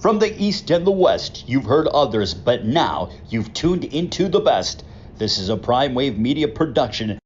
From the East and the West, you've heard others, but now you've tuned into the best. This is a Prime Wave Media production.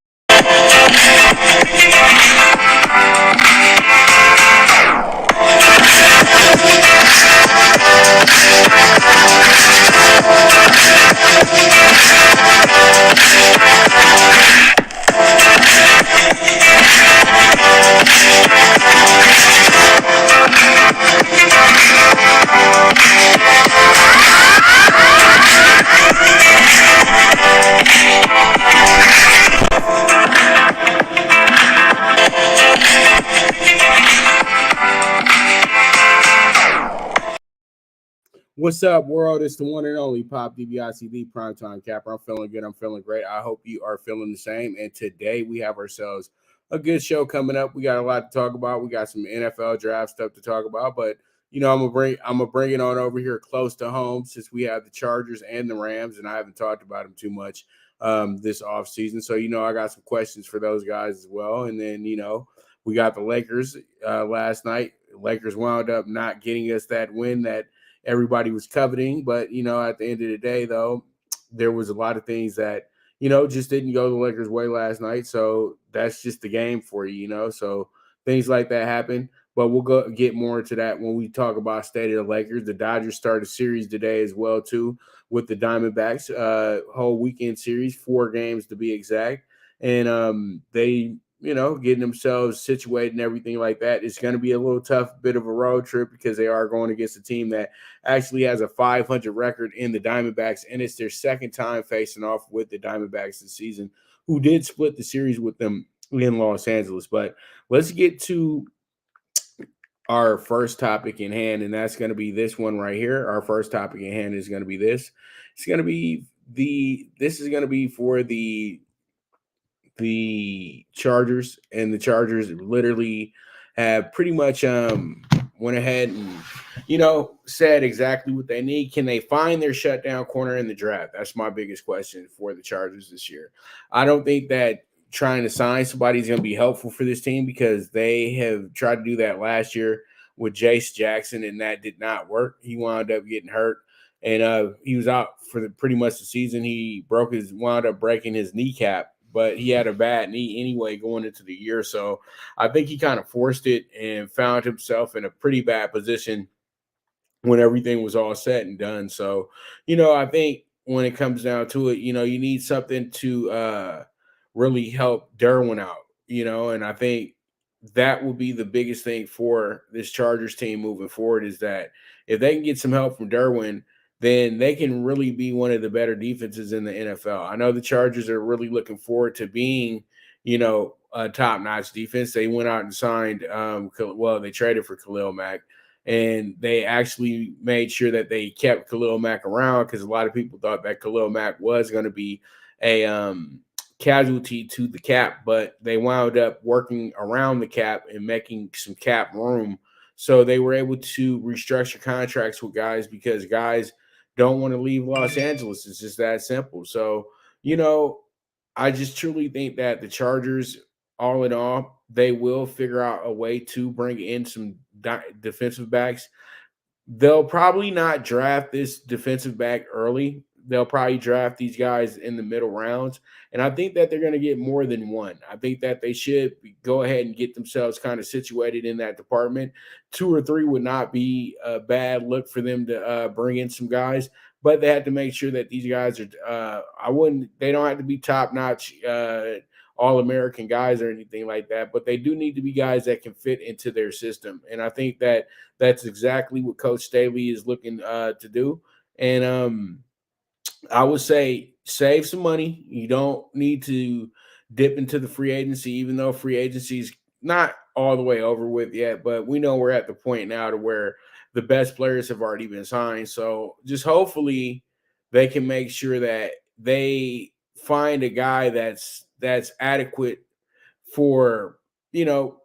What's up, world? It's the one and only Pop DBacks, the PrimeTime Capper. I'm feeling good. I'm feeling great. I hope you are feeling the same. And today we have ourselves a good show coming up. We got a lot to talk about. We got some NFL draft stuff to talk about. But you know, I'm gonna bring it on over here close to home since we have the Chargers and the Rams, and I haven't talked about them too much this offseason. So you know, I got some questions for those guys as well. And then you know, we got the Lakers last night. Lakers wound up not getting us that win that everybody was coveting, but you know, at the end of the day, though, there was a lot of things that you know just didn't go the Lakers' way last night. So that's just the game for you, you know. So things like that happen, but we'll get more into that when we talk about state of the Lakers. The Dodgers start a series today as well too with the Diamondbacks, whole weekend series, 4 games to be exact, and they. You know, getting themselves situated and everything like that. It's going to be a little tough bit of a road trip because they are going against a team that actually has a 500 record in the Diamondbacks, and it's their second time facing off with the Diamondbacks this season, who did split the series with them in Los Angeles. But let's get to our first topic in hand, and that's going to be this one right here. Our first topic in hand is going to be this. It's going to be this is going to be for the Chargers, and the Chargers literally have pretty much went ahead and, you know, said exactly what they need. Can they find their shutdown corner in the draft? That's my biggest question for the Chargers this year. I don't think that trying to sign somebody is going to be helpful for this team because they have tried to do that last year with Jace Jackson, and that did not work. He wound up getting hurt, and he was out for pretty much the season. He wound up breaking his kneecap, but he had a bad knee anyway going into the year. So I think he kind of forced it and found himself in a pretty bad position when everything was all said and done. So, you know, I think when it comes down to it, you know, you need something to really help Derwin out, you know, and I think that will be the biggest thing for this Chargers team moving forward is that if they can get some help from Derwin, then they can really be one of the better defenses in the NFL. I know the Chargers are really looking forward to being, you know, a top-notch defense. They went out and signed, they traded for Khalil Mack, and they actually made sure that they kept Khalil Mack around because a lot of people thought that Khalil Mack was going to be a casualty to the cap, but they wound up working around the cap and making some cap room. So they were able to restructure contracts with guys because guys don't want to leave Los Angeles. It's just that simple. So, you know, I just truly think that the Chargers, all in all, they will figure out a way to bring in some defensive backs. They'll probably not draft this defensive back early. They'll probably draft these guys in the middle rounds. And I think that they're going to get more than one. I think that they should go ahead and get themselves kind of situated in that department. 2 or 3 would not be a bad look for them to bring in some guys, but they have to make sure that these guys are, they don't have to be top-notch all-American guys or anything like that, but they do need to be guys that can fit into their system. And I think that that's exactly what Coach Staley is looking to do. And I would say save some money. You don't need to dip into the free agency, even though free agency is not all the way over with yet. But we know we're at the point now to where the best players have already been signed. So just hopefully they can make sure that they find a guy that's adequate for, you know,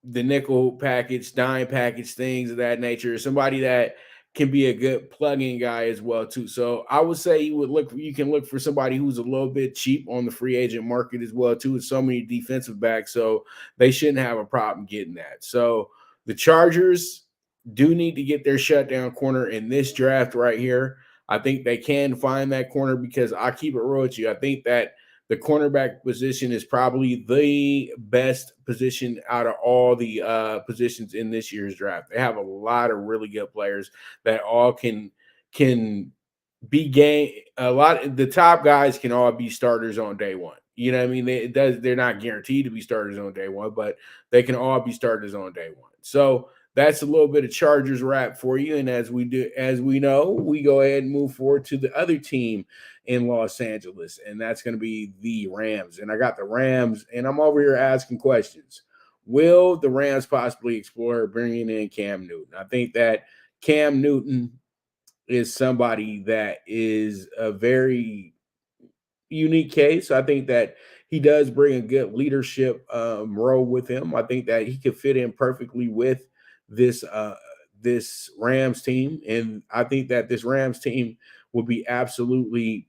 the nickel package, dime package, things of that nature. Somebody that can be a good plug-in guy as well too. So I would say you can look for somebody who's a little bit cheap on the free agent market as well too. With so many defensive backs, so they shouldn't have a problem getting that. So the Chargers, do need to get their shutdown corner in this draft right here. I think they can find that corner because I keep it real with you. I think that the cornerback position is probably the best position out of all the positions in this year's draft. They have a lot of really good players that all can be game. A lot of the top guys can all be starters on day one. You know what I mean? They're not guaranteed to be starters on day one, but they can all be starters on day one. So that's a little bit of Chargers wrap for you. And as we know, we go ahead and move forward to the other team in Los Angeles, and that's going to be the Rams. And I got the Rams, and I'm over here asking questions. Will the Rams possibly explore bringing in Cam Newton? I think that Cam Newton is somebody that is a very unique case. I think that he does bring a good leadership role with him. I think that he could fit in perfectly with this this Rams team, and I think that this Rams team will be absolutely,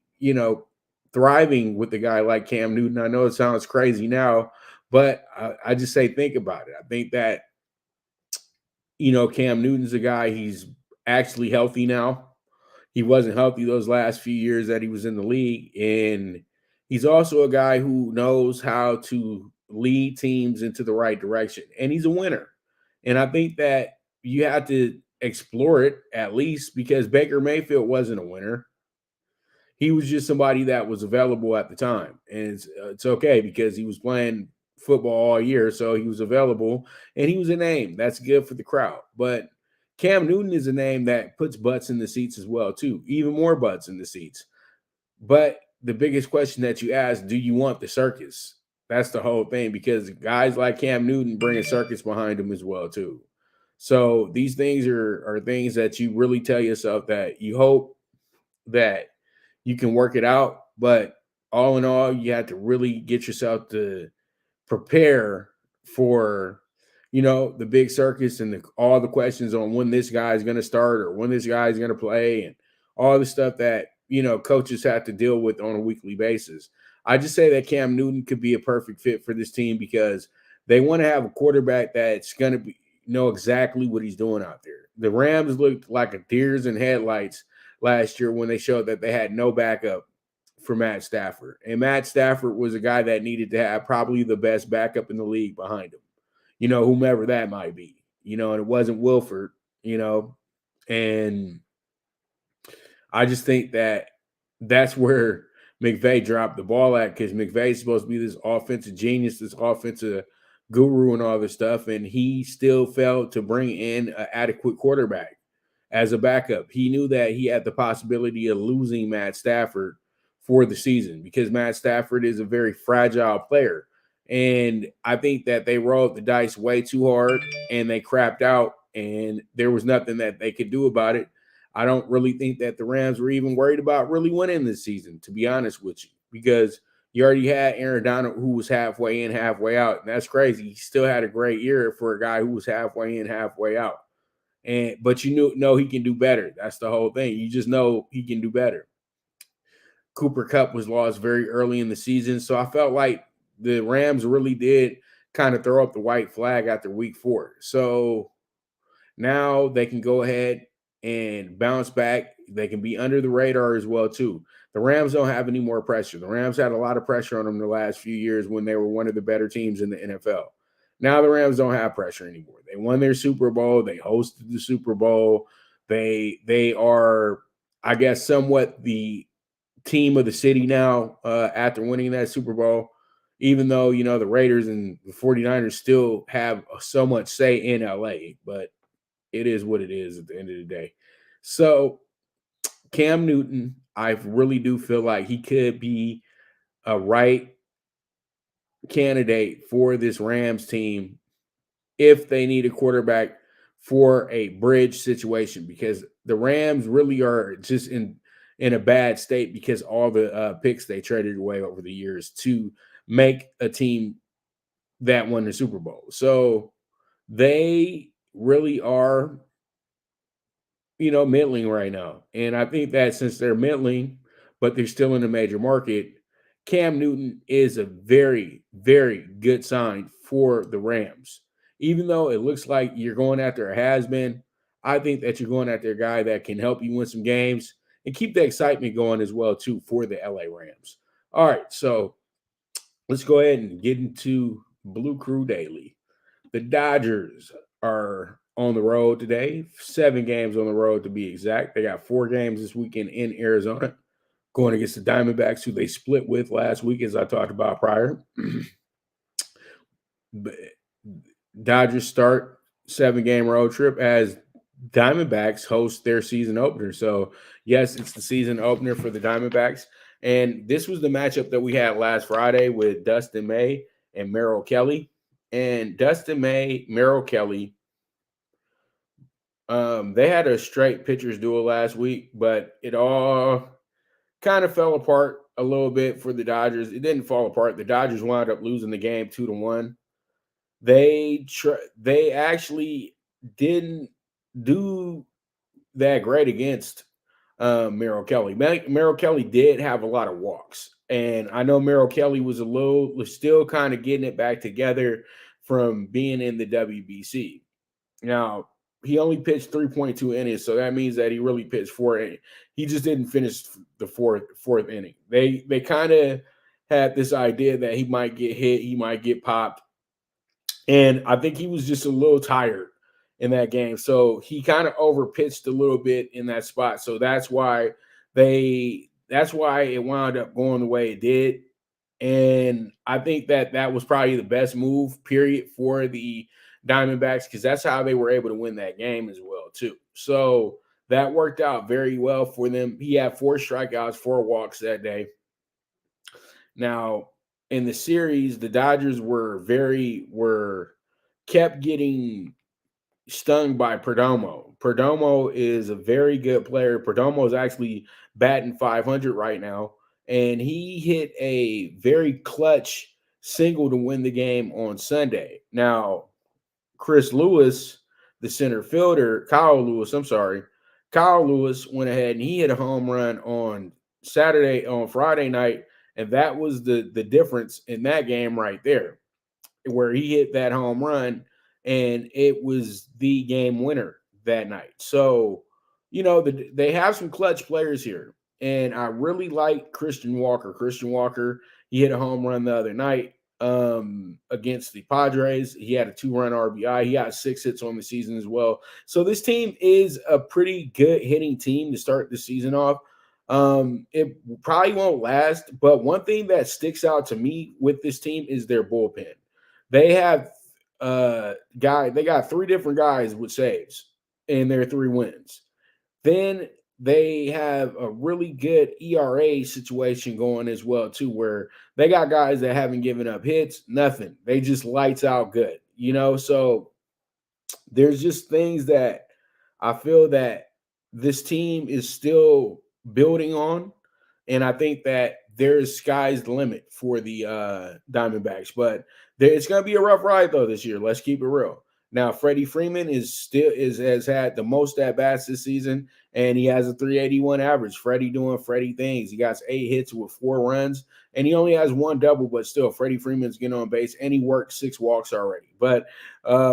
thriving with a guy like Cam Newton. I know it sounds crazy now, but I just say think about it. I think that Cam Newton's a guy. He's actually healthy now. He wasn't healthy those last few years that he was in the league. And he's also a guy who knows how to lead teams into the right direction. And he's a winner. And I think that you have to explore it at least because Baker Mayfield wasn't a winner. He was just somebody that was available at the time. And it's okay because he was playing football all year. So he was available and he was a name. That's good for the crowd. But Cam Newton is a name that puts butts in the seats as well, too. Even more butts in the seats. But the biggest question that you ask, do you want the circus? That's the whole thing because guys like Cam Newton bring a circus behind him as well, too. So these things are things that you really tell yourself that you hope that you can work it out. But all in all, you have to really get yourself to prepare for the big circus and all the questions on when this guy is going to start or when this guy is going to play and all the stuff that coaches have to deal with on a weekly basis. I just say that Cam Newton could be a perfect fit for this team because they want to have a quarterback that's going to know exactly what he's doing out there. The Rams looked like a deers in headlights last year when they showed that they had no backup for Matt Stafford. And Matt Stafford was a guy that needed to have probably the best backup in the league behind him, whomever that might be, and it wasn't Wilford, and I just think that that's where McVay dropped the ball at because McVay is supposed to be this offensive genius, this offensive guru and all this stuff, and he still failed to bring in an adequate quarterback as a backup. He knew that he had the possibility of losing Matt Stafford for the season because Matt Stafford is a very fragile player. And I think that they rolled the dice way too hard and they crapped out and there was nothing that they could do about it. I don't really think that the Rams were even worried about really winning this season, to be honest with you, because you already had Aaron Donald who was halfway in, halfway out. And that's crazy. He still had a great year for a guy who was halfway in, halfway out. But you know he can do better. That's the whole thing. You just know he can do better. Cooper Kupp was lost very early in the season. So I felt like the Rams really did kind of throw up the white flag after week 4. So now they can go ahead and bounce back. They can be under the radar as well, too. The Rams don't have any more pressure. The Rams had a lot of pressure on them the last few years when they were one of the better teams in the NFL. Now the Rams don't have pressure anymore. They won their Super Bowl. They hosted the Super Bowl. They are, I guess, somewhat the team of the city now after winning that Super Bowl, even though, the Raiders and the 49ers still have so much say in LA, but it is what it is at the end of the day. So Cam Newton, I really do feel like he could be a right candidate for this Rams team if they need a quarterback for a bridge situation because the Rams really are just in a bad state because all the picks they traded away over the years to make a team that won the Super Bowl. So they really are, middling right now. And I think that since they're middling, but they're still in a major market, Cam Newton is a very, very good sign for the Rams. Even though it looks like you're going after a has-been, I think that you're going after a guy that can help you win some games and keep the excitement going as well, too, for the LA Rams. All right, so let's go ahead and get into Blue Crew Daily. The Dodgers are on the road today, 7 games on the road to be exact. They got 4 games this weekend in Arizona, going against the Diamondbacks, who they split with last week, as I talked about prior. Dodgers start 7-game road trip as Diamondbacks host their season opener. So, yes, it's the season opener for the Diamondbacks. And this was the matchup that we had last Friday with Dustin May and Merrill Kelly. And Dustin May, Merrill Kelly, they had a straight pitchers duel last week, but it all kind of fell apart a little bit for the Dodgers. It didn't fall apart. The Dodgers wound up losing the game 2-1. They actually didn't do that great against Merrill Kelly. Merrill Kelly did have a lot of walks, and I know Merrill Kelly was still kind of getting it back together from being in the WBC. Now, he only pitched 3.2 innings, so that means that he really pitched 4 innings. He just didn't finish the fourth inning. They kind of had this idea that he might get hit, he might get popped, and I think he was just a little tired in that game. So he kind of overpitched a little bit in that spot. So that's why it wound up going the way it did. And I think that was probably the best move, period, for the Diamondbacks, because that's how they were able to win that game as well, too. So that worked out very well for them. He had 4 strikeouts, 4 walks that day. Now, in the series, the Dodgers kept getting stung by Perdomo. Perdomo is a very good player. Perdomo is actually batting 500 right now, and he hit a very clutch single to win the game on Sunday. Now, Chris Lewis, the center fielder, Kyle Lewis went ahead and he hit a home run on Friday night, and that was the difference in that game right there, where he hit that home run, and it was the game winner that night. So, they have some clutch players here, and I really like Christian Walker. Christian Walker, he hit a home run the other night against the Padres. He had a 2-run RBI. He got 6 hits on the season as well. So this team is a pretty good hitting team to start the season off. It probably won't last, but one thing that sticks out to me with this team is their bullpen. They have they got 3 different guys with saves in their 3 wins. Then they have a really good ERA situation going as well, too, where they got guys that haven't given up hits, nothing. They just lights out good, So there's just things that I feel that this team is still building on, and I think that there's sky's the limit for the Diamondbacks. But it's going to be a rough ride, though, this year. Let's keep it real. Now, Freddie Freeman has had the most at-bats this season, and he has a 381 average. Freddie doing Freddie things. He got 8 hits with 4 runs, and he only has 1 double, but still, Freddie Freeman's getting on base, and he worked 6 walks already. But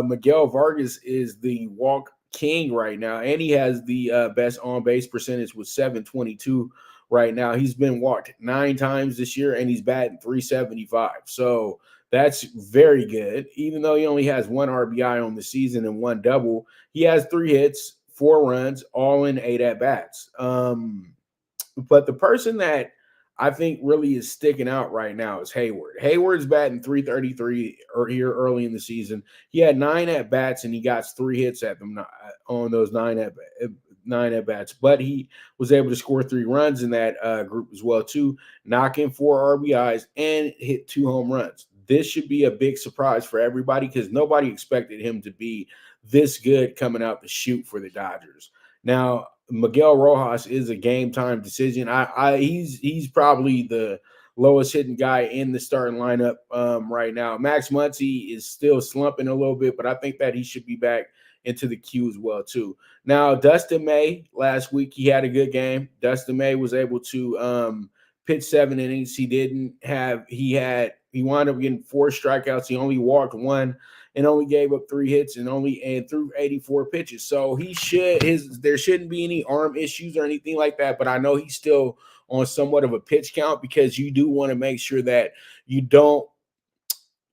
Miguel Vargas is the walk king right now, and he has the best on-base percentage with 722 right now. He's been walked 9 times this year, and he's batting 375. So that's very good. Even though he only has 1 RBI on the season and 1 double, he has 3 hits, 4 runs, all in 8 at-bats. But the person that I think really is sticking out right now is Hayward. Hayward's batting 333 here early in the season. He had 9 at-bats, and he got 3 hits at them on those 9 at-bats. But he was able to score 3 runs in that group as well, too, knock in 4 RBIs and hit 2 home runs. This should be a big surprise for everybody because nobody expected him to be this good coming out the chute for the Dodgers. Now, Miguel Rojas is a game-time decision. He's probably the lowest hitting guy in the starting lineup right now. Max Muncy is still slumping a little bit, but I think that he should be back into the queue as well, too. Now, Dustin May, last week, he had a good game. Dustin May was able to pitch 7 innings. He wound up getting 4 strikeouts. He only walked 1. and only gave up 3 hits and threw 84 pitches. So there shouldn't be any arm issues or anything like that. But I know he's still on somewhat of a pitch count because you do want to make sure that you don't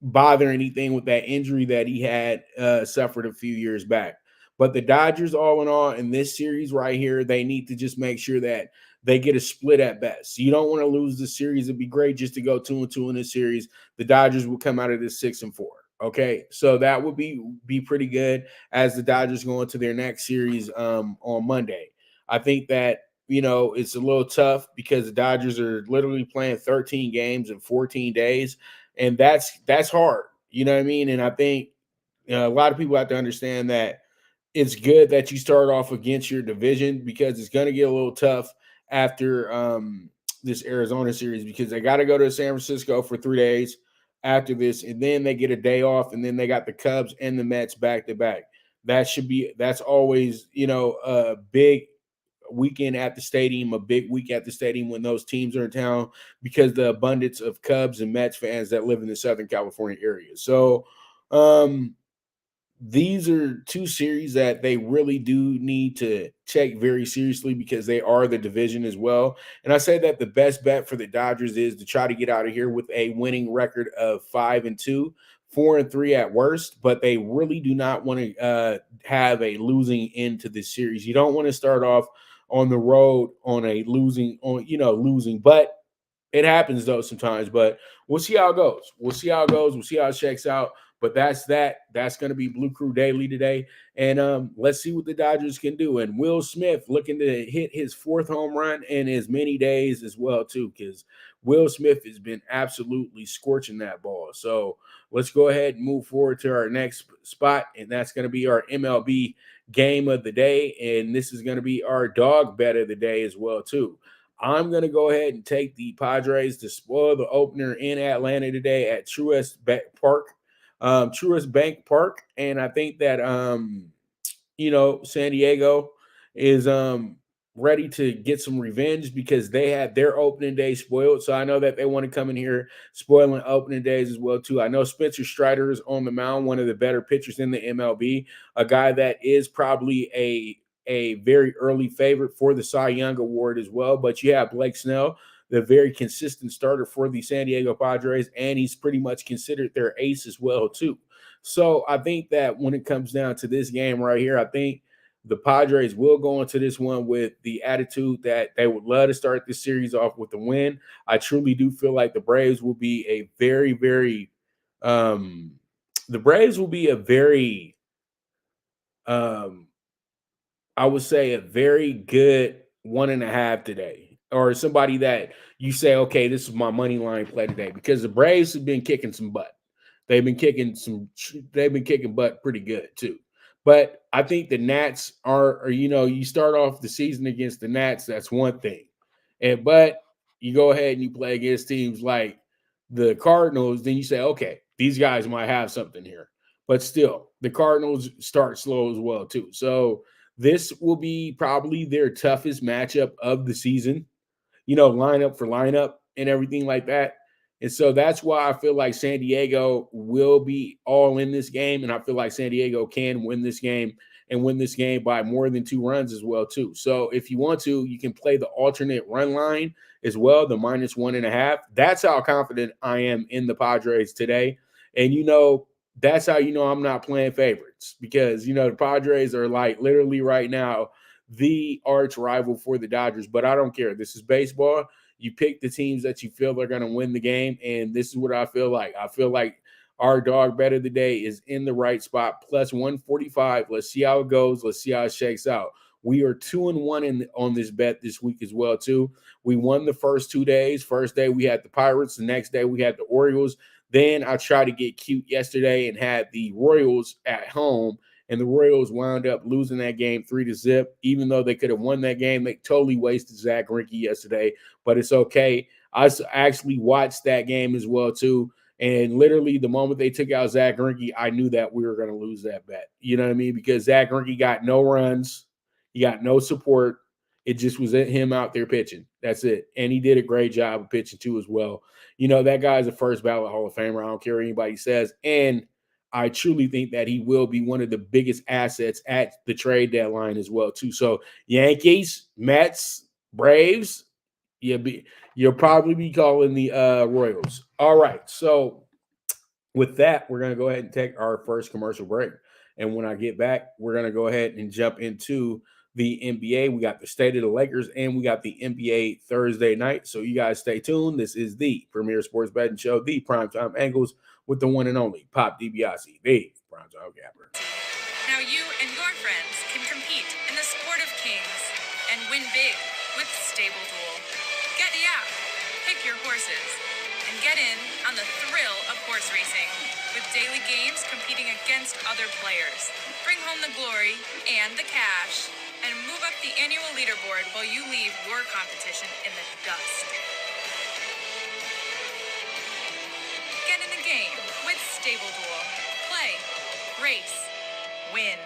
bother anything with that injury that he had suffered a few years back. But the Dodgers, all in all, in this series right here, they need to just make sure that they get a split at best. You don't want to lose the series. It'd be great just to go 2-2 in this series. The Dodgers will come out of this 6-4. Okay, so that would be pretty good as the Dodgers go into their next series on Monday. I think that it's a little tough because the Dodgers are literally playing 13 games in 14 days, and that's hard. You know what I mean? And I think a lot of people have to understand that it's good that you start off against your division because it's going to get a little tough after this Arizona series because they got to go to San Francisco for 3 days after this, and then they get a day off, and then they got the Cubs and the Mets back to back. That's always a big weekend at the stadium, a big week at the stadium when those teams are in town because the abundance of Cubs and Mets fans that live in the Southern California area. So these are two series that they really do need to take very seriously because they are the division as well. And I say that the best bet for the Dodgers is to try to get out of here with a winning record of 5-2, 4-3 at worst, but they really do not want to have a losing end to this series. You don't want to start off on the road on a losing, but it happens though sometimes. But we'll see how it goes. We'll see how it shakes out. But that's going to be Blue Crew Daily today. And let's see what the Dodgers can do. And Will Smith looking to hit his 4th home run in as many days as well, too, because Will Smith has been absolutely scorching that ball. So let's go ahead and move forward to our next spot, and that's going to be our MLB game of the day. And this is going to be our dog bet of the day as well, too. I'm going to go ahead and take the Padres to spoil the opener in Atlanta today at Truist Bank Park. And I think that San Diego is ready to get some revenge because they had their opening day spoiled. So I know that they want to come in here spoiling opening days as well too. I know Spencer Strider is on the mound, one of the better pitchers in the MLB, a guy that is probably a very early favorite for the Cy Young Award as well. But you have Blake Snell, the very consistent starter for the San Diego Padres, and he's pretty much considered their ace as well too. So I think that when it comes down to this game right here, I think the Padres will go into this one with the attitude that they would love to start this series off with a win. I truly do feel like the Braves will be a very, very I would say a very good 1.5 today, or somebody that you say, okay, this is my money line play today, because the Braves have been kicking some butt. They've been kicking butt pretty good too. But I think the Nats are you start off the season against the Nats, that's one thing. But you go ahead and you play against teams like the Cardinals, then you say, okay, these guys might have something here. But still, the Cardinals start slow as well too. So this will be probably their toughest matchup of the season, lineup for lineup and everything like that. And so that's why I feel like San Diego will be all in this game. And I feel like San Diego can win this game and win this game by more than 2 runs as well, too. So if you want to, you can play the alternate run line as well, the -1.5. That's how confident I am in the Padres today. And, that's how I'm not playing favorites because, the Padres are like literally right now the arch rival for the Dodgers. But I don't care. This is baseball. You pick the teams that you feel are going to win the game, and this is what I feel like. I feel like our dog bet of the day is in the right spot, +145. Let's see how it goes. Let's see how it shakes out. We are 2-1 on this bet this week as well, too. We won the first 2 days. First day, we had the Pirates. The next day, we had the Orioles. Then I tried to get cute yesterday and had the Royals at home, and the Royals wound up losing that game 3-0. Even though they could have won that game, they totally wasted Zach Greinke yesterday, but it's okay. I actually watched that game as well, too. And literally the moment they took out Zach Greinke, I knew that we were going to lose that bet. You know what I mean? Because Zach Greinke got no runs. He got no support. It just was him out there pitching. That's it. And he did a great job of pitching, too, as well. That guy's a first ballot Hall of Famer. I don't care what anybody says. And I truly think that he will be one of the biggest assets at the trade deadline as well, too. So Yankees, Mets, Braves, you'll probably be calling the Royals. All right. So with that, we're going to go ahead and take our first commercial break. And when I get back, we're going to go ahead and jump into the NBA. We got the State of the Lakers and we got the NBA Thursday night. So you guys stay tuned. This is the premier sports betting show, the Primetime Angles, with the one and only Pop DiBiase, the Primetime Gapper. Now you and your friends can compete in the sport of kings and win big with Stable Duel. Get the app, pick your horses, and get in on the thrill of horse racing with daily games competing against other players. Bring home the glory and the cash and move up the annual leaderboard while you leave your competition in the dust. Get in the game with Stable Duel. Play, race, win.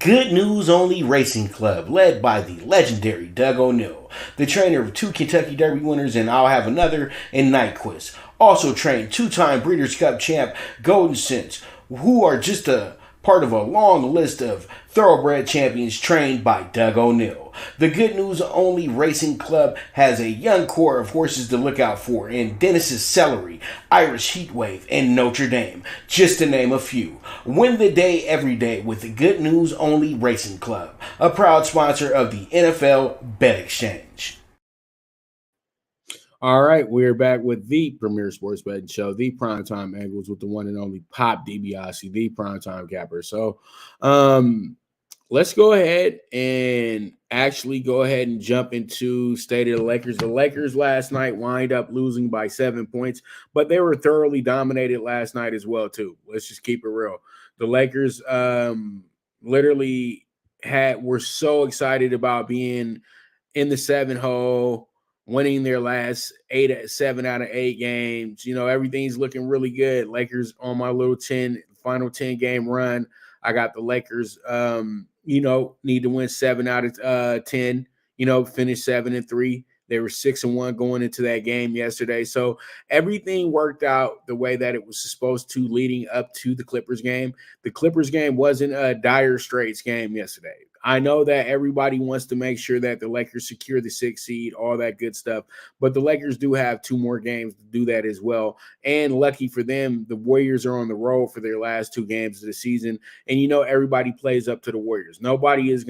Good News Only Racing Club, led by the legendary Doug O'Neill, the trainer of 2 Kentucky Derby winners and I'll Have Another and Nyquist. Also trained 2-time Breeders' Cup champ Golden Sense, who are just a part of a long list of thoroughbred champions trained by Doug O'Neill. The Good News Only Racing Club has a young core of horses to look out for in Dennis's Celery, Irish Heatwave, and Notre Dame, just to name a few. Win the day every day with the Good News Only Racing Club, a proud sponsor of the NFL Bet Exchange. All right, we're back with the premier sports betting show, the Primetime Angles, with the one and only Pop DiBiase, the Primetime Capper. So let's go ahead and jump into State of the Lakers. The Lakers last night wind up losing by 7 points, but they were thoroughly dominated last night as well, too. Let's just keep it real. The Lakers literally were so excited about being in the 7-hole, winning their last 7 out of 8 games. You know, everything's looking really good. Lakers on my little final 10 game run. I got the Lakers, need to win 7 out of 10, finish 7-3. They were 6-1 going into that game yesterday. So everything worked out the way that it was supposed to leading up to the Clippers game. The Clippers game wasn't a dire straits game yesterday. I know that everybody wants to make sure that the Lakers secure the 6th seed, all that good stuff. But the Lakers do have 2 more games to do that as well. And lucky for them, the Warriors are on the road for their last 2 games of the season. And, everybody plays up to the Warriors. Nobody wants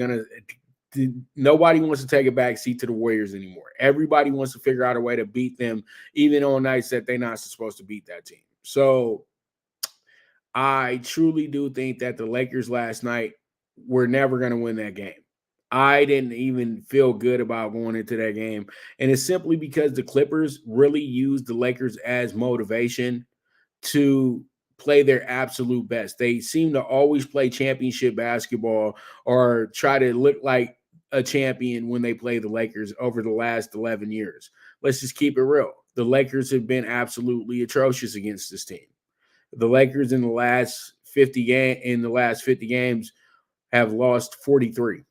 to take a back seat to the Warriors anymore. Everybody wants to figure out a way to beat them, even on nights that they're not supposed to beat that team. So I truly do think that the Lakers last night were never going to win that game. I didn't even feel good about going into that game. And it's simply because the Clippers really used the Lakers as motivation to play their absolute best. They seem to always play championship basketball or try to look like a champion when they play the Lakers over the last 11 years. Let's just keep it real. The Lakers have been absolutely atrocious against this team. The Lakers in the last 50 games have lost 43.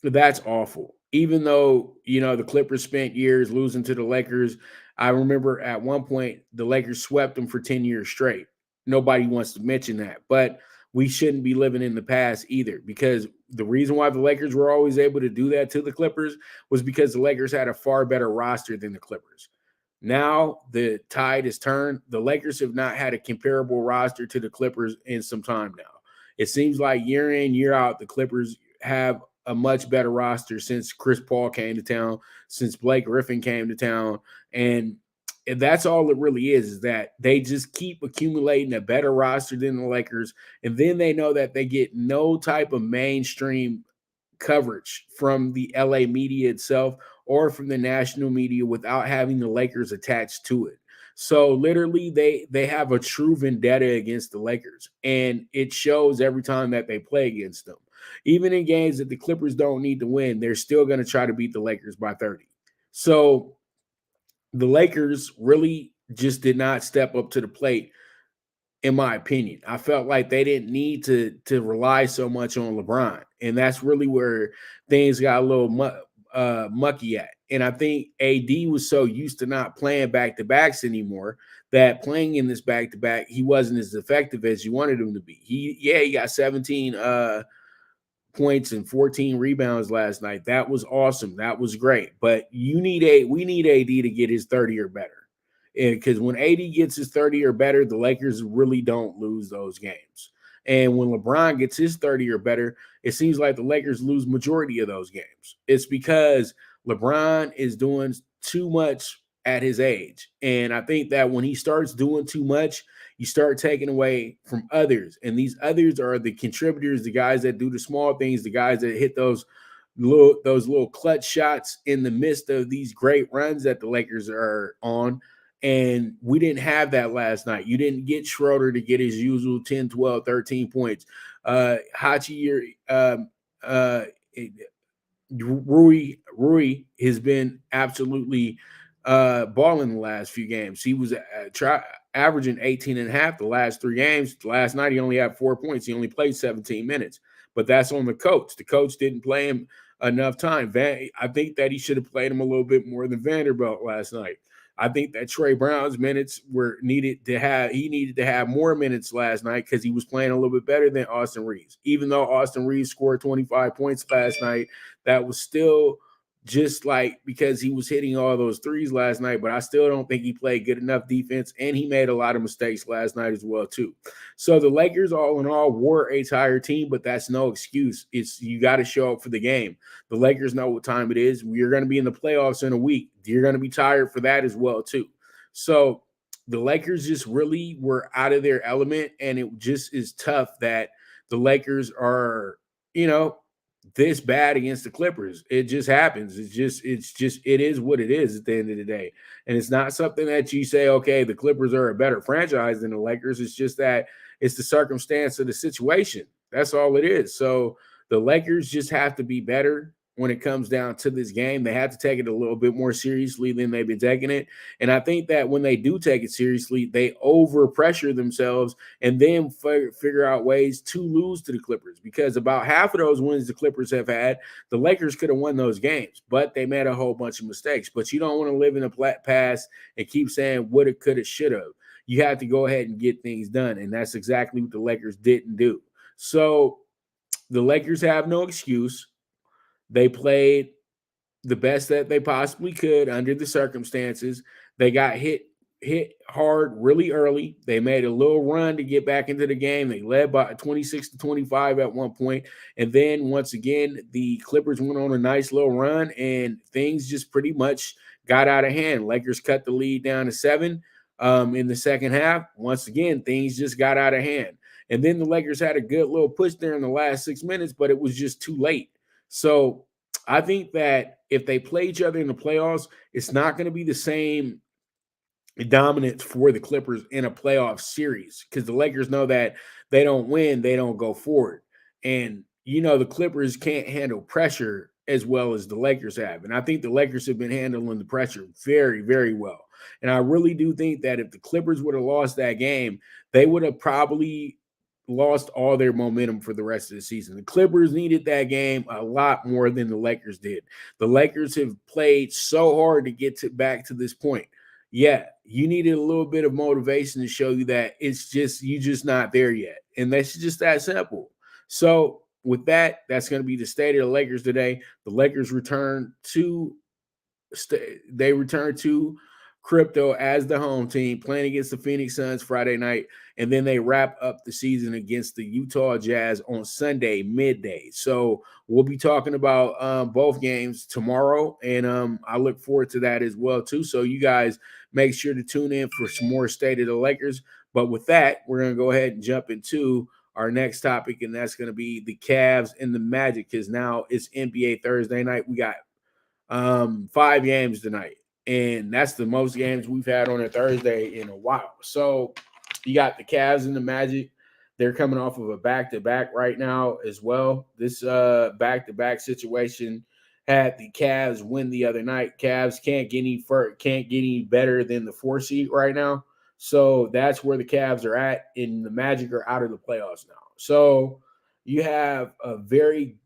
That's awful. Even though, the Clippers spent years losing to the Lakers, I remember at one point the Lakers swept them for 10 years straight. Nobody wants to mention that, but we shouldn't be living in the past either, because the reason why the Lakers were always able to do that to the Clippers was because the Lakers had a far better roster than the Clippers. Now the tide has turned. The Lakers have not had a comparable roster to the Clippers in some time now. It seems like year in, year out, the Clippers have a much better roster since Chris Paul came to town, since Blake Griffin came to town. And that's all it really is that they just keep accumulating a better roster than the Lakers. And then they know that they get no type of mainstream coverage from the LA media itself or from the national media without having the Lakers attached to it. So literally they have a true vendetta against the Lakers, and it shows every time that they play against them. Even in games that the Clippers don't need to win, they're still going to try to beat the Lakers by 30. So the Lakers really just did not step up to the plate, in my opinion. I felt like they didn't need to rely so much on LeBron, and that's really where things got a little mucky at. And I think AD was so used to not playing back-to-backs anymore that playing in this back-to-back, he wasn't as effective as you wanted him to be. He got 17 points and 14 rebounds last night. That was awesome. That was great. But we need AD to get his 30 or better. Because when AD gets his 30 or better, the Lakers really don't lose those games. And when LeBron gets his 30 or better, it seems like the Lakers lose majority of those games. It's because LeBron is doing too much at his age. And I think that when he starts doing too much, you start taking away from others. And these others are the contributors, the guys that do the small things, the guys that hit those little clutch shots in the midst of these great runs that the Lakers are on. And we didn't have that last night. You didn't get Schroeder to get his usual 10, 12, 13 points. Rui has been absolutely balling the last few games. He was averaging 18 and a half the last 3 games. Last night, he only had 4 points. He only played 17 minutes. But that's on the coach. The coach didn't play him enough time. I think that he should have played him a little bit more than Vanderbilt last night. I think that Trey Brown's minutes needed to have more minutes last night because he was playing a little bit better than Austin Reeves. Even though Austin Reeves scored 25 points last night, that was still just like because he was hitting all those threes last night, but I still don't think he played good enough defense, and he made a lot of mistakes last night as well too. So the Lakers, all in all, were a tired team, but that's no excuse. You got to show up for the game. The Lakers know what time it is. We're going to be in the playoffs in a week. You're going to be tired for that as well too. So the Lakers just really were out of their element, and it just is tough that the Lakers are, this bad against the Clippers. It just happens. It is what it is at the end of the day. And it's not something that you say, okay, the Clippers are a better franchise than the Lakers. It's just that it's the circumstance of the situation. That's all it is. So the Lakers just have to be better when it comes down to this game. They have to take it a little bit more seriously than they've been taking it. And I think that when they do take it seriously, they overpressure themselves and then figure out ways to lose to the Clippers, because about half of those wins the Clippers have had, the Lakers could have won those games, but they made a whole bunch of mistakes. But you don't want to live in the past and keep saying woulda, coulda, shoulda. You have to go ahead and get things done, and that's exactly what the Lakers didn't do. So the Lakers have no excuse. They played the best that they possibly could under the circumstances. They got hit hard really early. They made a little run to get back into the game. They led by 26-25 at one point. And then once again, the Clippers went on a nice little run, and things just pretty much got out of hand. Lakers cut the lead down to 7 in the second half. Once again, things just got out of hand. And then the Lakers had a good little push there in the last 6 minutes, but it was just too late. So I think that if they play each other in the playoffs, it's not going to be the same dominance for the Clippers in a playoff series, because the Lakers know that they don't win, they don't go forward. And, the Clippers can't handle pressure as well as the Lakers have. And I think the Lakers have been handling the pressure very, very well. And I really do think that if the Clippers would have lost that game, they would have probably lost all their momentum for the rest of the season. The Clippers needed that game a lot more than the Lakers did. The Lakers have played so hard to get back to this point. Yeah, you needed a little bit of motivation to show you that you're just not there yet. And that's just that simple. So with that, that's going to be the state of the Lakers today. The Lakers return to Crypto as the home team, playing against the Phoenix Suns Friday night, and then they wrap up the season against the Utah Jazz on Sunday midday. So we'll be talking about both games tomorrow, and I look forward to that as well too. So you guys make sure to tune in for some more State of the Lakers. But with that, we're going to go ahead and jump into our next topic, and that's going to be the Cavs and the Magic, because now it's NBA Thursday night. We got 5 games tonight. And that's the most games we've had on a Thursday in a while. So you got the Cavs and the Magic. They're coming off of a back-to-back right now as well. This back-to-back situation had the Cavs win the other night. Cavs can't get any better than the 4 seed right now. So that's where the Cavs are at, and the Magic are out of the playoffs now. So you have a very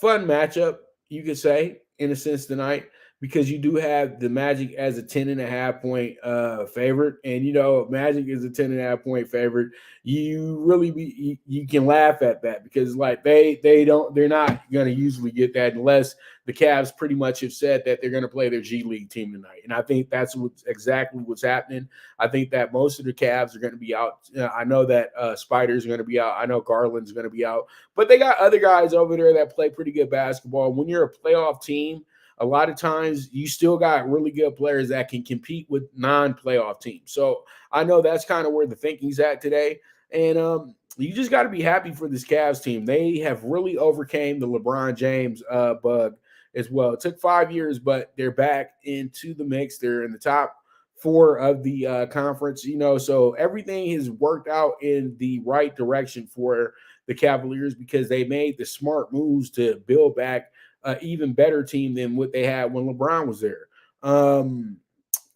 fun matchup, you could say, in a sense, tonight. because you do have the Magic as a 10.5 point favorite. And, Magic is a 10.5 point favorite. You really you can laugh at that because like they're not going to usually get that unless the Cavs pretty much have said that they're going to play their G League team tonight. And I think that's exactly what's happening. I think that most of the Cavs are going to be out. I know that Spider's going to be out. I know Garland's going to be out. But they got other guys over there that play pretty good basketball. When you're a playoff team, a lot of times you still got really good players that can compete with non-playoff teams. So I know that's kind of where the thinking's at today. And you just got to be happy for this Cavs team. They have really overcame the LeBron James bug as well. It took 5 years, but they're back into the mix. They're in the top 4 of the conference, so everything has worked out in the right direction for the Cavaliers because they made the smart moves to build back an even better team than what they had when LeBron was there.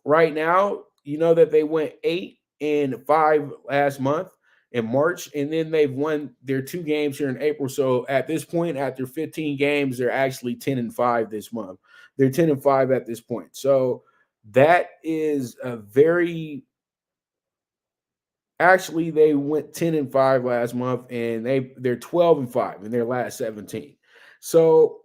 Right now, that they went 8-5 last month in March, and then they've won their 2 games here in April. So at this point, after 15 games, they're actually 10-5 this month. They're 10-5 at this point. So that is a very actually they went 10-5 last month, and they're 12-5 in their last 17. So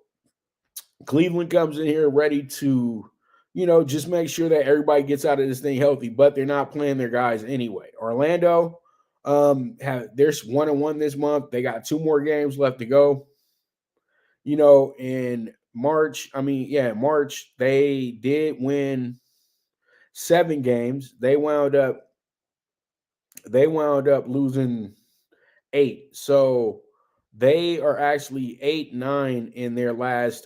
Cleveland comes in here ready to, just make sure that everybody gets out of this thing healthy, but they're not playing their guys anyway. Orlando, they're 1-1 this month. They got 2 more games left to go. In March, March, they did win 7 games. They wound up losing 8. So they are actually 8-9 in their last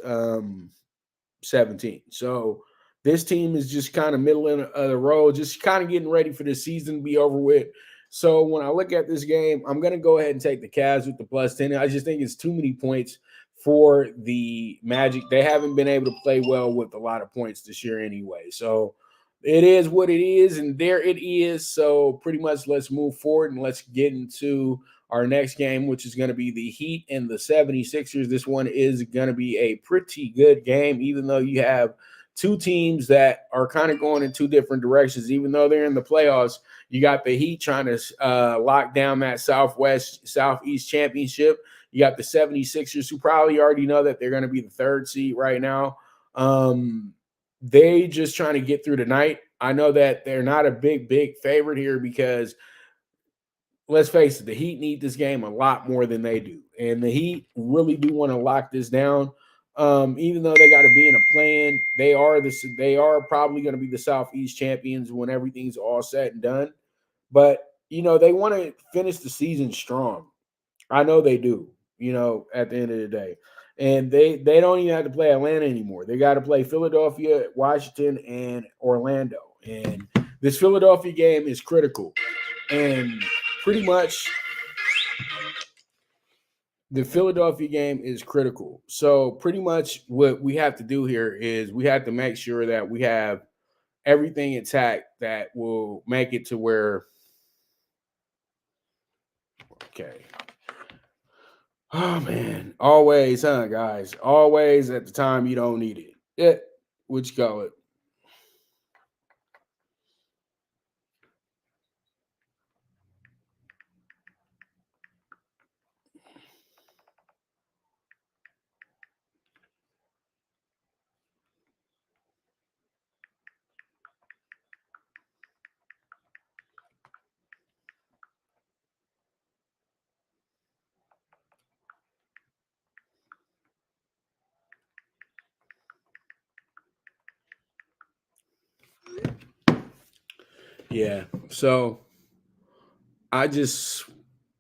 17. So this team is just kind of middle of the road, just kind of getting ready for the season to be over with. So when I look at this game, I'm going to go ahead and take the Cavs with the +10. I just think it's too many points for the Magic. They haven't been able to play well with a lot of points this year anyway. So it is what it is, and there it is. So pretty much let's move forward and let's get into our next game, which is going to be the Heat and the 76ers. This one is going to be a pretty good game, even though you have 2 teams that are kind of going in 2 different directions. Even though they're in the playoffs, you got the Heat trying to lock down that Southeast championship. You got the 76ers, who probably already know that they're going to be the 3rd seed right now. They just trying to get through the night. I know that they're not a big favorite here because let's face it, the Heat need this game a lot more than they do. And the Heat really do want to lock this down. Even though they got to be in a play-in, they are probably going to be the Southeast champions when everything's all said and done. But, they want to finish the season strong. I know they do, at the end of the day. And they don't even have to play Atlanta anymore. They got to play Philadelphia, Washington, and Orlando. And this Philadelphia game is critical. And pretty much the Philadelphia game is critical. So pretty much what we have to do here is we have to make sure that we have everything intact that will make it to where okay. Oh, man. Always, guys? Always at the time you don't need it. Yeah. What you call it? Yeah. So I just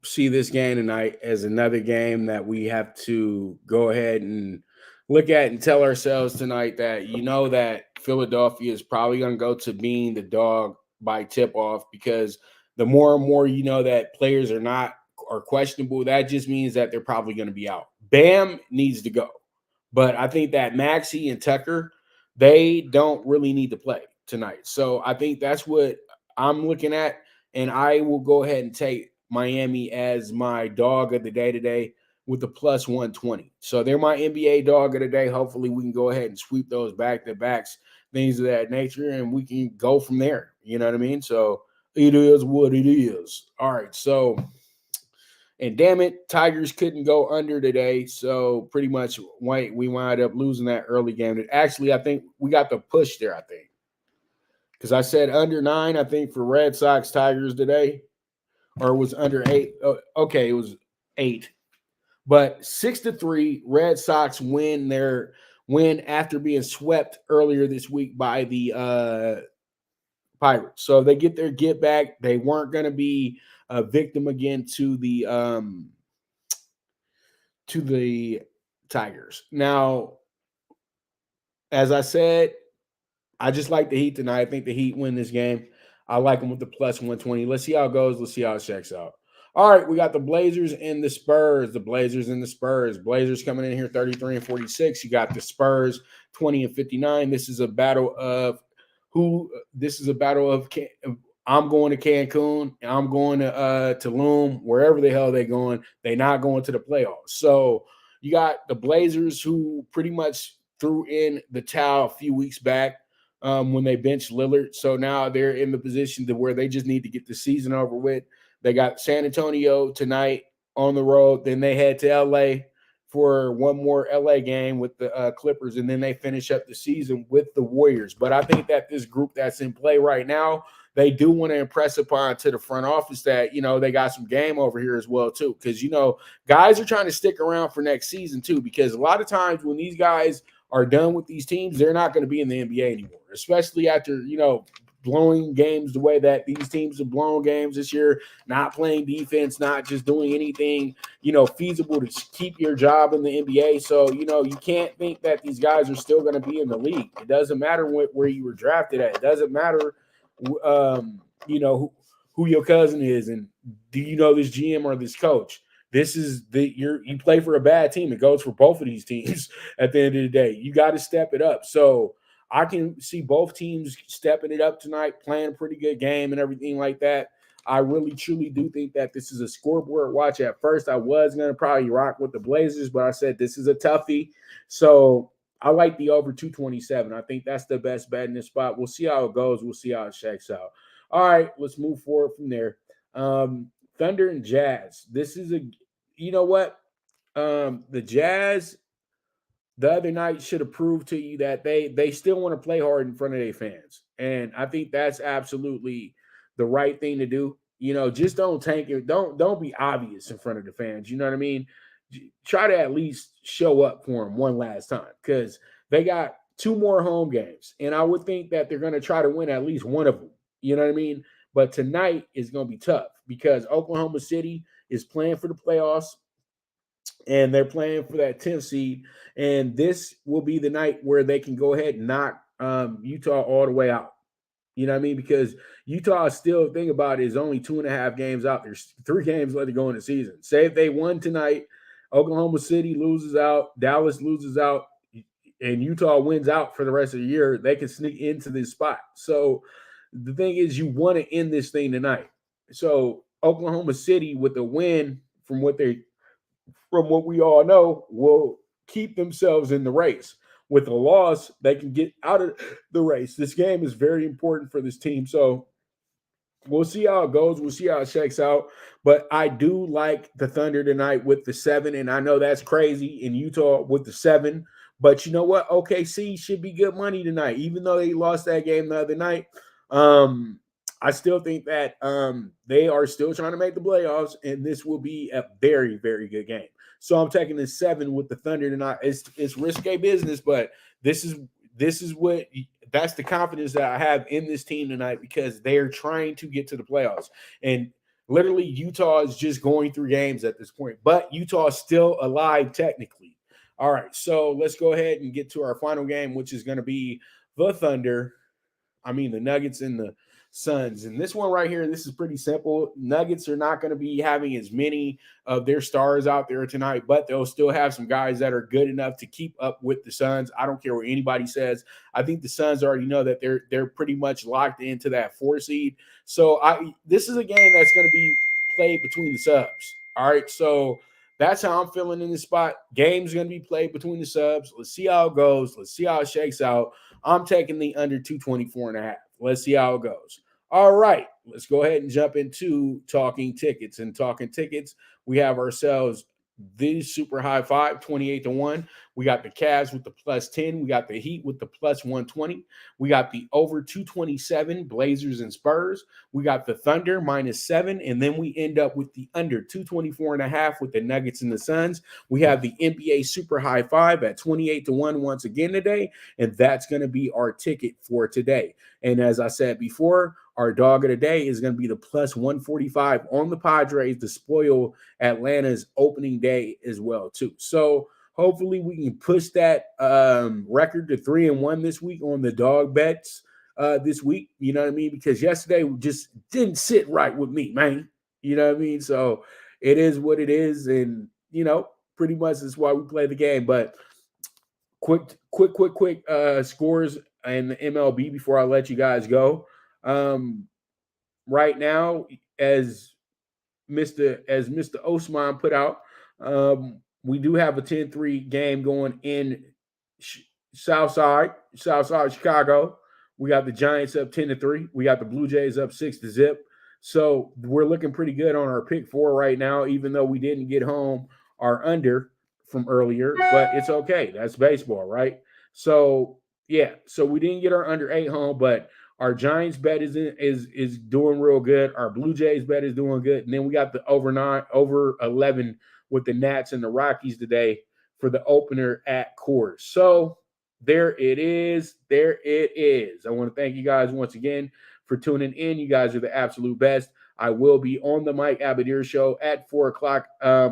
see this game tonight as another game that we have to go ahead and look at and tell ourselves tonight that that Philadelphia is probably going to go to being the dog by tip-off because the more and more that players are questionable, that just means that they're probably going to be out. Bam needs to go. But I think that Maxey and Tucker, they don't really need to play tonight. So I think that's what I'm looking at, and I will go ahead and take Miami as my dog of the day today with the plus 120. So they're my NBA dog of the day. Hopefully we can go ahead and sweep those back-to-backs, things of that nature, and we can go from there. You know what I mean? So it is what it is. All right. So, and damn it, Tigers couldn't go under today. So pretty much we wound up losing that early game. Actually, I think we got the push there, I think. Because I said under 9, I think, for Red Sox Tigers today. Or it was under 8. Okay, it was 8. But 6-3, Red Sox win after being swept earlier this week by the Pirates. So they get their get back. They weren't going to be a victim again to the Tigers. Now, as I said, I just like the Heat tonight. I think the Heat win this game. I like them with the plus 120. Let's see how it goes. Let's see how it checks out. All right, we got the Blazers and the Spurs. The Blazers and the Spurs. Blazers coming in here 33-46. You got the Spurs 20-59. This is a battle of I'm going to Cancun, I'm going to Tulum, wherever the hell they're going. They're not going to the playoffs. So you got the Blazers, who pretty much threw in the towel a few weeks back when they benched Lillard. So now they're in the position to where they just need to get the season over with. They got San Antonio tonight on the road. Then they head to LA for one more LA game with the Clippers, and then they finish up the season with the Warriors. But I think that this group that's in play right now, they do want to impress upon to the front office that, they got some game over here as well, too. Because, guys are trying to stick around for next season, too, because a lot of times when these guys are done with these teams, they're not going to be in the NBA anymore, especially after, blowing games the way that these teams have blown games this year, not playing defense, not just doing anything, feasible to keep your job in the NBA. So, you can't think that these guys are still going to be in the league. It doesn't matter where you were drafted at. It doesn't matter, who your cousin is, and do you know this GM or this coach. This is you play for a bad team. It goes for both of these teams at the end of the day. You got to step it up. So I can see both teams stepping it up tonight, playing a pretty good game and everything like that. I really, truly do think that this is a scoreboard watch. At first, I was going to probably rock with the Blazers, but I said this is a toughie. So I like the over 227. I think that's the best bet in this spot. We'll see how it goes. We'll see how it checks out. All right, let's move forward from there. Thunder and Jazz. This is you know what? The Jazz the other night should have proved to you that they still want to play hard in front of their fans. And I think that's absolutely the right thing to do. Just don't tank it. Don't be obvious in front of the fans. You know what I mean? Try to at least show up for them one last time, because they got 2 more home games. And I would think that they're going to try to win at least one of them. You know what I mean? But tonight is going to be tough because Oklahoma City is playing for the playoffs, and they're playing for that 10th seed. And this will be the night where they can go ahead and knock Utah all the way out. You know what I mean? Because Utah is still, think about it, is only 2.5 games out. There's 3 games left to go in the season. Say if they won tonight, Oklahoma City loses out, Dallas loses out, and Utah wins out for the rest of the year, they can sneak into this spot. So the thing is, you want to end this thing tonight. So Oklahoma City, with the win, from what we all know, will keep themselves in the race. With a loss, they can get out of the race. This game is very important for this team. So we'll see how it goes. We'll see how it checks out. But I do like the Thunder tonight with the 7. And I know that's crazy in Utah with the 7. But you know what? OKC should be good money tonight. Even though they lost that game the other night, I still think that they are still trying to make the playoffs, and this will be a very, very good game. So I'm taking the 7 with the Thunder tonight. It's risque business, but that's the confidence that I have in this team tonight, because they're trying to get to the playoffs. And literally, Utah is just going through games at this point, but Utah is still alive technically. All right, so let's go ahead and get to our final game, which is going to be the Nuggets and the Suns. And this one right here, this is pretty simple. Nuggets are not going to be having as many of their stars out there tonight, but they'll still have some guys that are good enough to keep up with the Suns. I don't care what anybody says. I think the Suns already know that they're pretty much locked into that 4 seed. So this is a game that's going to be played between the subs. All right, so that's how I'm feeling in this spot. Game's going to be played between the subs. Let's see how it goes. Let's see how it shakes out. I'm taking the under 224.5. Let's see how it goes. All right, let's go ahead and jump into Talking Tickets. And Talking Tickets, we have ourselves the super high five, 28-1. We got the Cavs with the +10. We got the Heat with the +120. We got the over 227, Blazers and Spurs. We got the Thunder -7. And then we end up with the under 224.5 with the Nuggets and the Suns. We have the NBA super high five at 28-1 once again today. And that's going to be our ticket for today. And as I said before, our dog of the day is going to be the +145 on the Padres to spoil Atlanta's opening day as well, too. So hopefully we can push that record to 3-1 this week on the dog bets this week. You know what I mean? Because yesterday just didn't sit right with me, man. You know what I mean? So it is what it is. And, you know, pretty much that's why we play the game. But quick scores in the MLB before I let you guys go. Right now, as Mr. Osman put out, we do have a 10-3 game going in Southside Chicago. We got the Giants up 10-3. We got the Blue Jays up 6-0. So we're looking pretty good on our pick 4 right now, even though we didn't get home our under from earlier, but it's okay. That's baseball, right? So yeah, so we didn't get our under 8 home, but our Giants bet is doing real good. Our Blue Jays bet is doing good. And then we got the over 11 with the Nats and the Rockies today for the opener at Coors. So there it is. There it is. I want to thank you guys once again for tuning in. You guys are the absolute best. I will be on the Mike Abadir show at 4 o'clock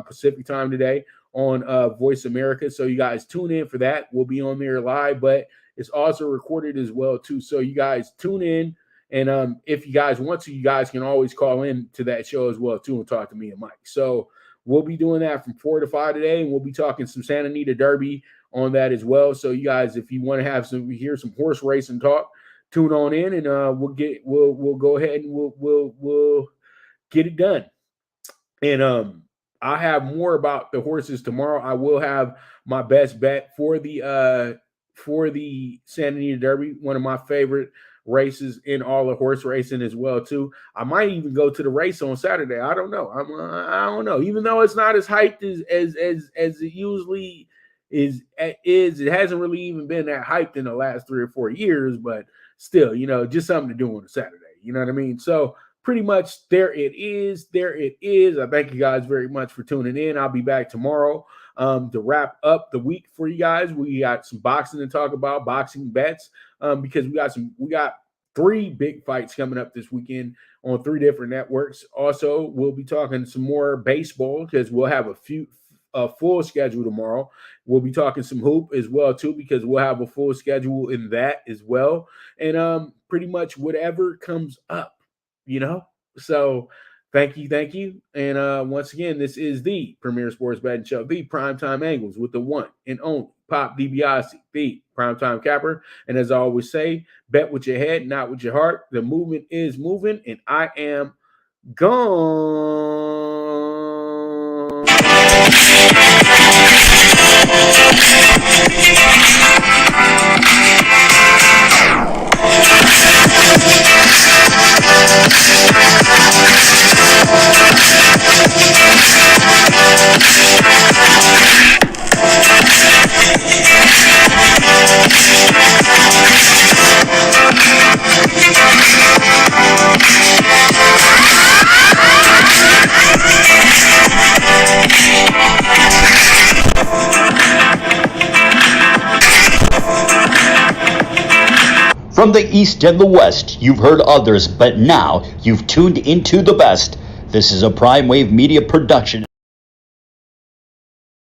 Pacific time today on Voice America. So you guys tune in for that. We'll be on there live, but it's also recorded as well, too. So you guys tune in. And if you guys want to, you guys can always call in to that show as well, too, and talk to me and Mike. So we'll be doing that from 4 to 5 today. And we'll be talking some Santa Anita Derby on that as well. So you guys, if you want to have hear some horse racing talk, tune on in and we'll go ahead and we'll get it done. And I'll have more about the horses tomorrow. I will have my best bet for the Santa Anita Derby, one of my favorite races in all of horse racing as well too. I might even go to the race on Saturday. I don't know. I don't know. Even though it's not as hyped as it usually is. It hasn't really even been that hyped in the last 3 or 4 years, but still, you know, just something to do on a Saturday. You know what I mean? So pretty much there it is. There it is. I thank you guys very much for tuning in. I'll be back tomorrow to wrap up the week for you guys. We got some boxing to talk about, boxing bets, because we got 3 big fights coming up this weekend on 3 different networks. Also, we'll be talking some more baseball because we'll have a full schedule tomorrow. We'll be talking some hoop as well too, because we'll have a full schedule in that as well. And pretty much whatever comes up, you know. So thank you. And once again, this is the Premier Sports Betting Show, the PrimeTime Angles, with the one and only Pop DiBiase, the Primetime Capper. And as I always say, bet with your head, not with your heart. The movement is moving, and I am gone. From the East and the West, you've heard others, but now you've tuned into the best. This is a Prime Wave Media production.